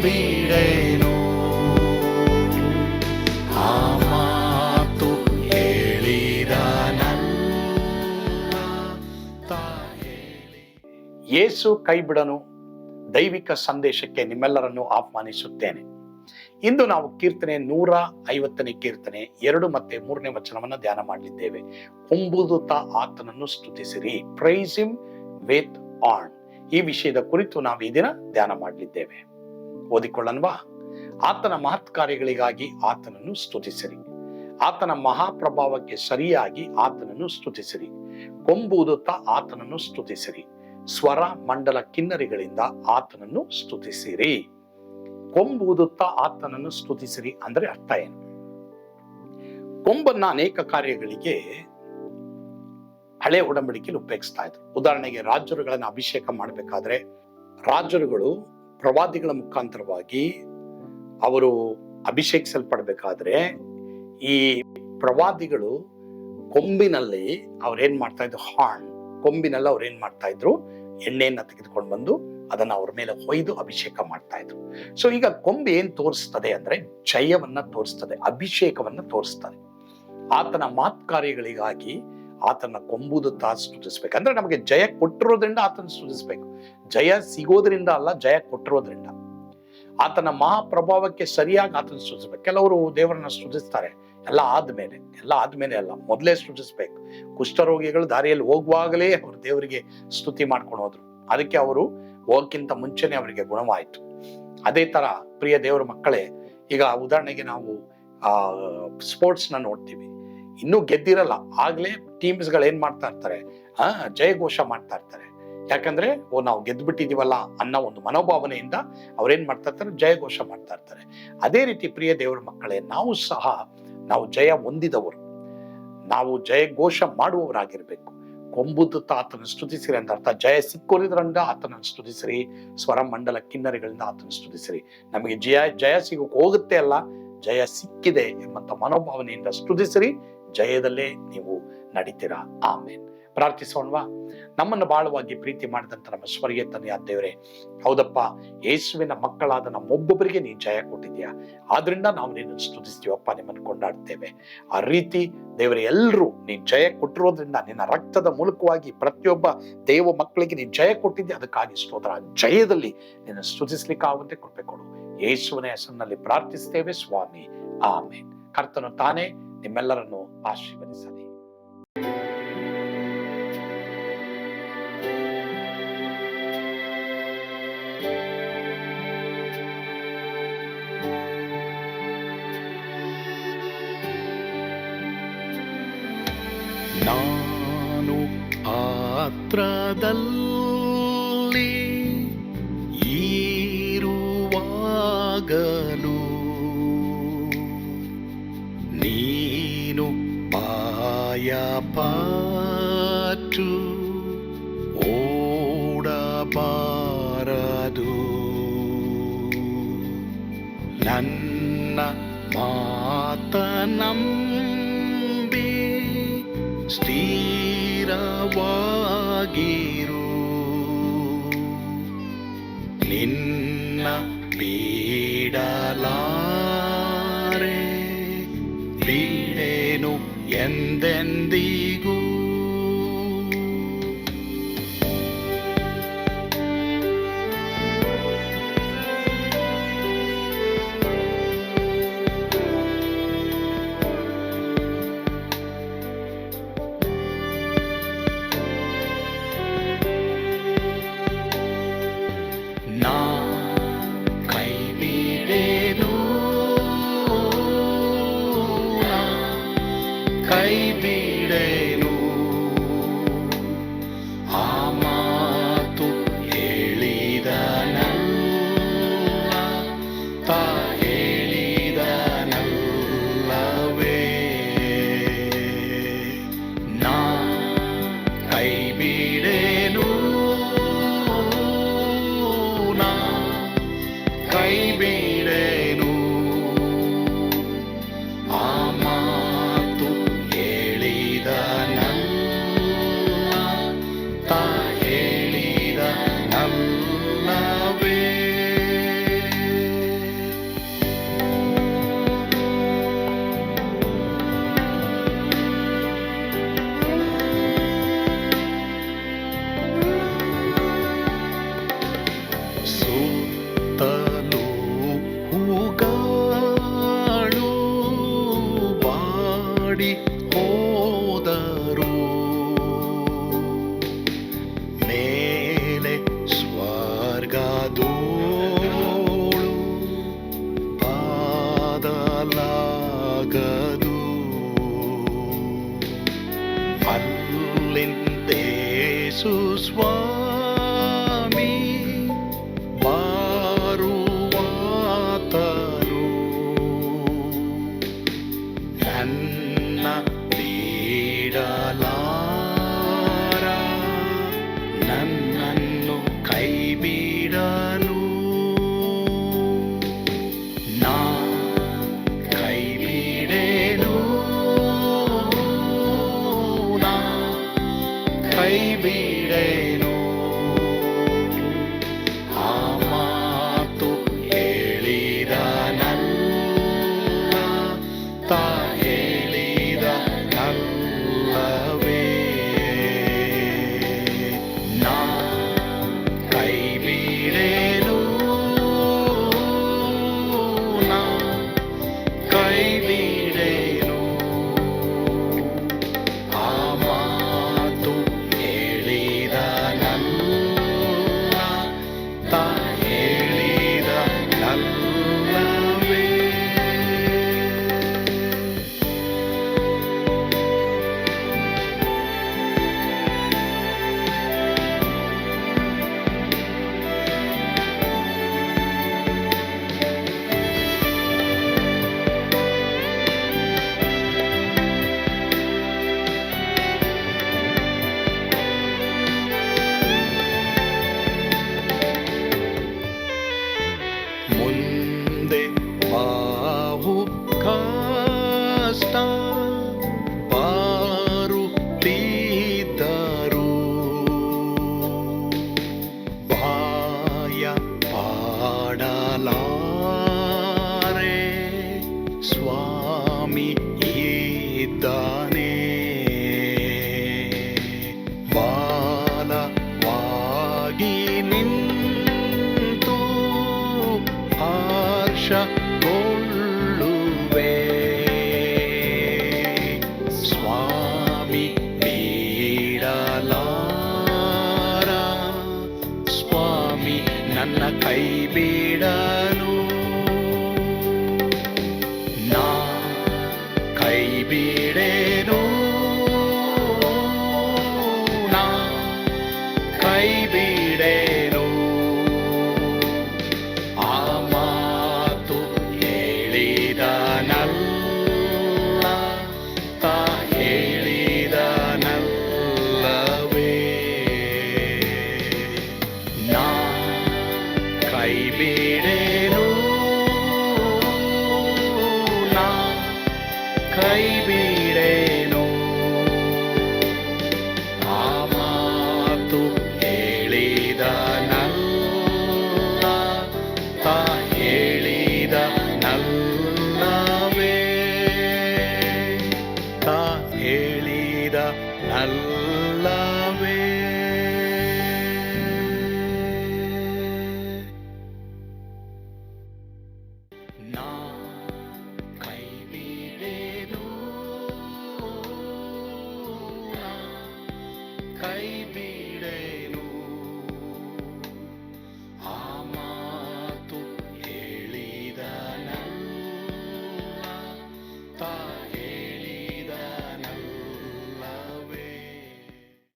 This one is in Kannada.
ಬಿಡೆನು. ಆ ಮಾತು ಹೇಳಿದನಲ್ಲ ತಾಹೇಳಿ. ಯೇಸು ಕೈ ಬಿಡನು ದೈವಿಕ ಸಂದೇಶಕ್ಕೆ ನಿಮ್ಮೆಲ್ಲರನ್ನು ಆಹ್ವಾನಿಸುತ್ತೇನೆ. ಇಂದು ನಾವು ಕೀರ್ತನೆ 150ನೇ ಕೀರ್ತನೆ 2 ಮತ್ತು 3ನೇ ವಚನವನ್ನು ಧ್ಯಾನ ಮಾಡಲಿದ್ದೇವೆ. ಕೊಂಬುದುತ್ತಾ ಆತನನ್ನು ಸ್ತುತಿಸಿರಿ, ಪ್ರೈಸ್ ಹಿಮ್ ವಿತ್ ಆನ್. ಈ ವಿಷಯದ ಕುರಿತು ನಾವು ಈ ದಿನ ಧ್ಯಾನ ಮಾಡಲಿದ್ದೇವೆ. ಓದಿಕೊಳ್ಳನ್ವಾ? ಆತನ ಮಹತ್ ಕಾರ್ಯಗಳಿಗಾಗಿ ಆತನನ್ನು ಸ್ತುತಿಸಿರಿ, ಆತನ ಮಹಾಪ್ರಭಾವಕ್ಕೆ ಸರಿಯಾಗಿ ಆತನನ್ನು ಸ್ತುತಿಸಿರಿ. ಕೊಂಬುದುತ್ತಾ ಆತನನ್ನು ಸ್ತುತಿಸಿರಿ, ಸ್ವರ ಮಂಡಲ ಕಿನ್ನರಿಗಳಿಂದ ಆತನನ್ನು ಸ್ತುತಿಸಿರಿ. ಕೊಂಬುದುತ್ತಾ ಆತನನ್ನು ಸ್ತುತಿಸಿರಿ ಅಂದ್ರೆ ಅರ್ಥ ಏನು? ಕೊಂಬನ್ನ ಅನೇಕ ಕಾರ್ಯಗಳಿಗೆ ಹಳೆ ಒಡಂಬಡಿಕೆಯಲ್ಲಿ ಉಪಯೋಗಿಸ್ತಾ ಇದ್ರು. ಉದಾಹರಣೆಗೆ ರಾಜರುಗಳನ್ನ ಅಭಿಷೇಕ ಮಾಡಬೇಕಾದ್ರೆ ರಾಜರುಗಳು ಪ್ರವಾದಿಗಳ ಮುಖಾಂತರವಾಗಿ ಅವರು ಅಭಿಷೇಕಿಸಲ್ಪಡ್ಬೇಕಾದ್ರೆ ಈ ಪ್ರವಾದಿಗಳು ಕೊಂಬಿನಲ್ಲಿ ಅವ್ರೇನ್ ಮಾಡ್ತಾ ಇದ್ರು, ಕೊಂಬಿನಲ್ಲಿ ಅವ್ರೇನ್ ಮಾಡ್ತಾ ಇದ್ರು, ಎಣ್ಣೆಯನ್ನ ತೆಗೆದುಕೊಂಡು ಬಂದು ಅದನ್ನ ಅವ್ರ ಮೇಲೆ ಹೊಯ್ದು ಅಭಿಷೇಕ ಮಾಡ್ತಾ ಇದ್ರು. ಸೊ ಈಗ ಕೊಂಬೆ ಏನ್ ತೋರಿಸ್ತದೆ ಅಂದ್ರೆ ಜಯವನ್ನ ತೋರಿಸ್ತದೆ, ಅಭಿಷೇಕವನ್ನ ತೋರಿಸ್ತದೆ. ಆತನ ಮಾತ್ ಕಾರ್ಯಗಳಿಗಾಗಿ ಆತನ ಕೊಂಬುದುತ್ತಾ ಸ್ತುತಿಸ್ಬೇಕು. ಅಂದ್ರೆ ನಮಗೆ ಜಯ ಕೊಟ್ಟಿರೋದ್ರಿಂದ ಆತನ ಸ್ತುತಿಸ್ಬೇಕು. ಜಯ ಸಿಗೋದ್ರಿಂದ ಅಲ್ಲ, ಜಯ ಕೊಟ್ಟಿರೋದ್ರಿಂದ. ಆತನ ಮಹಾಪ್ರಭಾವಕ್ಕೆ ಸರಿಯಾಗಿ ಆತನ ಸ್ತುತಿಸ್ಬೇಕು. ಕೆಲವರು ದೇವರನ್ನ ಸ್ತುತಿಸ್ತಾರೆ ಎಲ್ಲ ಆದ್ಮೇಲೆ ಅಲ್ಲ, ಮೊದಲೇ ಸ್ತುತಿಸ್ಬೇಕು. ಕುಷ್ಠರೋಗಿಗಳು ದಾರಿಯಲ್ಲಿ ಹೋಗುವಾಗಲೇ ಅವರು ದೇವರಿಗೆ ಸ್ತುತಿ ಮಾಡ್ಕೊಂಡು ಹೋದ್ರು. ಅದಕ್ಕೆ ಅವರು ಹೋಗಕ್ಕಿಂತ ಮುಂಚೆನೆ ಅವರಿಗೆ ಗುಣವಾಯಿತು. ಅದೇ ತರ ಪ್ರಿಯ ದೇವರ ಮಕ್ಕಳೇ, ಈಗ ಉದಾಹರಣೆಗೆ ನಾವು ಸ್ಪೋರ್ಟ್ಸ್ ನ ನೋಡ್ತೀವಿ, ಇನ್ನೂ ಗೆದ್ದಿರಲ್ಲ, ಆಗ್ಲೇ ಟೀಮ್ಸ್ ಗಳು ಏನ್ ಮಾಡ್ತಾ ಇರ್ತಾರೆ, ಜಯಘೋಷ ಮಾಡ್ತಾ ಇರ್ತಾರೆ. ಯಾಕಂದ್ರೆ ನಾವು ಗೆದ್ದು ಬಿಟ್ಟಿದೀವಲ್ಲ ಅನ್ನೋ ಒಂದು ಮನೋಭಾವನೆಯಿಂದ ಅವ್ರೇನ್ ಮಾಡ್ತಾ ಇರ್ತಾರೆ, ಜಯಘೋಷ ಮಾಡ್ತಾ ಇರ್ತಾರೆ. ಅದೇ ರೀತಿ ಪ್ರಿಯ ದೇವರ ಮಕ್ಕಳೇ, ನಾವು ಸಹ ನಾವು ಜಯ ಹೊಂದಿದವರು, ನಾವು ಜಯಘೋಷ ಮಾಡುವವರಾಗಿರ್ಬೇಕು. ಕೊಂಬುದುತ್ತಾ ಆತನ ಸ್ತುತಿಸಿರಿ ಅಂತ ಅರ್ಥ. ಜಯ ಸಿಕ್ಕೋದ್ರಿಂದ ಆತನ ಸ್ತುತಿಸಿರಿ, ಸ್ವರ ಮಂಡಲ ಕಿನ್ನರಿಗಳಿಂದ ಆತನ ಸ್ತುತಿಸಿರಿ. ನಮಗೆ ಜಯ ಸಿಗೋಕೆ ಹೋಗುತ್ತೆ ಅಲ್ಲ, ಜಯ ಸಿಕ್ಕಿದೆ ಎಂಬಂತ ಮನೋಭಾವನೆಯಿಂದ ಸ್ತುತಿಸಿರಿ. ಜಯದಲ್ಲೇ ನೀವು ನಡೀತೀರಾ. ಆಮೇನ್. ಪ್ರಾರ್ಥಿಸೋಣವಾ? ನಮ್ಮನ್ನು ಬಹಳವಾಗಿ ಪ್ರೀತಿ ಮಾಡಿದಂತ ನಮ್ಮ ಸ್ವರ್ಗೀಯ ತಂದೆಯಾದ ದೇವರೇ, ಹೌದಪ್ಪ, ಯೇಸುವಿನ ಮಕ್ಕಳಾದ ನಮ್ಮೊಬ್ಬೊಬ್ಬರಿಗೆ ನೀನು ಜಯ ಕೊಟ್ಟಿದ್ಯಾ. ಆದ್ರಿಂದ ನಾವು ನಿನ್ನನ್ನು ಸ್ತುತಿಸ್ತೀವಪ್ಪ, ನಿಮ್ಮನ್ನು ಕೊಂಡಾಡ್ತೇವೆ. ಆ ರೀತಿ ದೇವರೇ, ಎಲ್ಲರೂ ನೀನು ಜಯ ಕೊಟ್ಟಿರೋದ್ರಿಂದ, ನಿನ್ನ ರಕ್ತದ ಮೂಲಕವಾಗಿ ಪ್ರತಿಯೊಬ್ಬ ದೇವ ಮಕ್ಕಳಿಗೆ ನೀನು ಜಯ ಕೊಟ್ಟಿದ್ದೆ, ಅದಕ್ಕಾಗಿ ಸ್ತೋತ್ರ. ಜಯದಲ್ಲಿ ನಿನ್ನ ಸ್ತುತಿಸ್ಲಿಕ್ಕಾಗುತ್ತೆ ಕೃಪೆ ಕೊಡು. ಯೇಸುವಿನ ಹೆಸರಿನಲ್ಲಿ ಪ್ರಾರ್ಥಿಸ್ತೇವೆ ಸ್ವಾಮಿ. ಆಮೇನ್. ಕರ್ತನು ತಾನೇ ನಿಮ್ಮೆಲ್ಲರನ್ನು ಆಶೀರ್ವದಿಸಲಿ. ನಾನು ಪಾತ್ರದಲ್ಲಿ ಇರುವಾಗಲೂ ನೀನು ಭಯಪಟ್ಟು ಓಡಬಾರದು. ನನ್ನ ಮಾತನಂಬಿ ಸ್ಥಿರವಾಗಿರು. ನಿನ್ನ ಬಿಡಲಾರೆ, ಬಿಡೆನು ಎಂದೆಂದಿಗೂ. ಕೈ ಬಿಡೆನು, ಆ ಮಾತು ಹೇಳಿದನಲ್ಲ ತಾ ಹೇಳಿದನಲ್ಲವೇ. ನಾ ಕೈ ಬಿಡೆನು, ನಾ ಕೈ ಬಿಡೆನು, ಆ ಮಾತು ಹೇಳಿದನಲ್ಲ ಹೋದರು. ಮೇಲೆ ಸ್ವರ್ಗದೋಳು ಬಾದಲಾಗದು. ಅಲ್ಲಿಂದೇಸು ಸ್ವಾಮಿ ಬಾರುವಾತನು. ನನ್ನ ಬಿಡಲಾರ, ನನ್ನನ್ನು ಕೈ ಬಿಡನು. ನಾ ಕೈ ಬಿಡೆನು, ನಾ ಕೈ ಬಿಡೆನು. ಆ ಮಾತು ಹೇಳಿದನಲ್ಲ, ತಾ ಹೇಳಿದನಲ್ಲವೇ. ನಾ ಕೈ ಬಿಡೆನು, ನಾ ಕೈ ಬಿಡೆನು. ಆ ಮಾತು ಹೇಳಿದನಲ್ಲ, ತಾ ಹೇಳಿದನಲ್ಲವೇ. ಮುಂದೆ ಬಾಹು ಕಷ್ಟ ಬಾರುತ್ತಿದ್ದರು. ಭಯ ಪಾಡಲಾರೆ, ಸ್ವಾಮಿ ಇದ್ದಾನೆ. ಬಾಲವಾಗಿ ನಿಂತು ಹರ್ಷಗೊಳ್ಳುವೆ. ಸ್ವಾಮಿ ಬಿಡಲಾರ, ಸ್ವಾಮಿ ನನ್ನ ಕೈ ಬಿಡನು. ನಾ ಕೈ ಬಿಡೆನು, ನಾ ಕೈ ಬಿಡೆನು. ಆ ಮಾತು ಹೇಳಿದನಲ್ಲ, ತಾ ಹೇಳಿದನಲ್ಲವೇ. ನಾ ಕೈ ಬಿಡೆನು, ನಾ ಕೈ ಬಿಡೆನು. ಆ ಮಾತು ಹೇಳಿದನಲ್ಲ, ತಾ ಹೇಳಿದನಲ್ಲವೇ. ತಾ ಹೇಳಿದನಲ್ಲವೇ. ನಾ ಕೈ ಬಿಡೆನು, ನಾ ಕೈ ಬಿಡೆನು.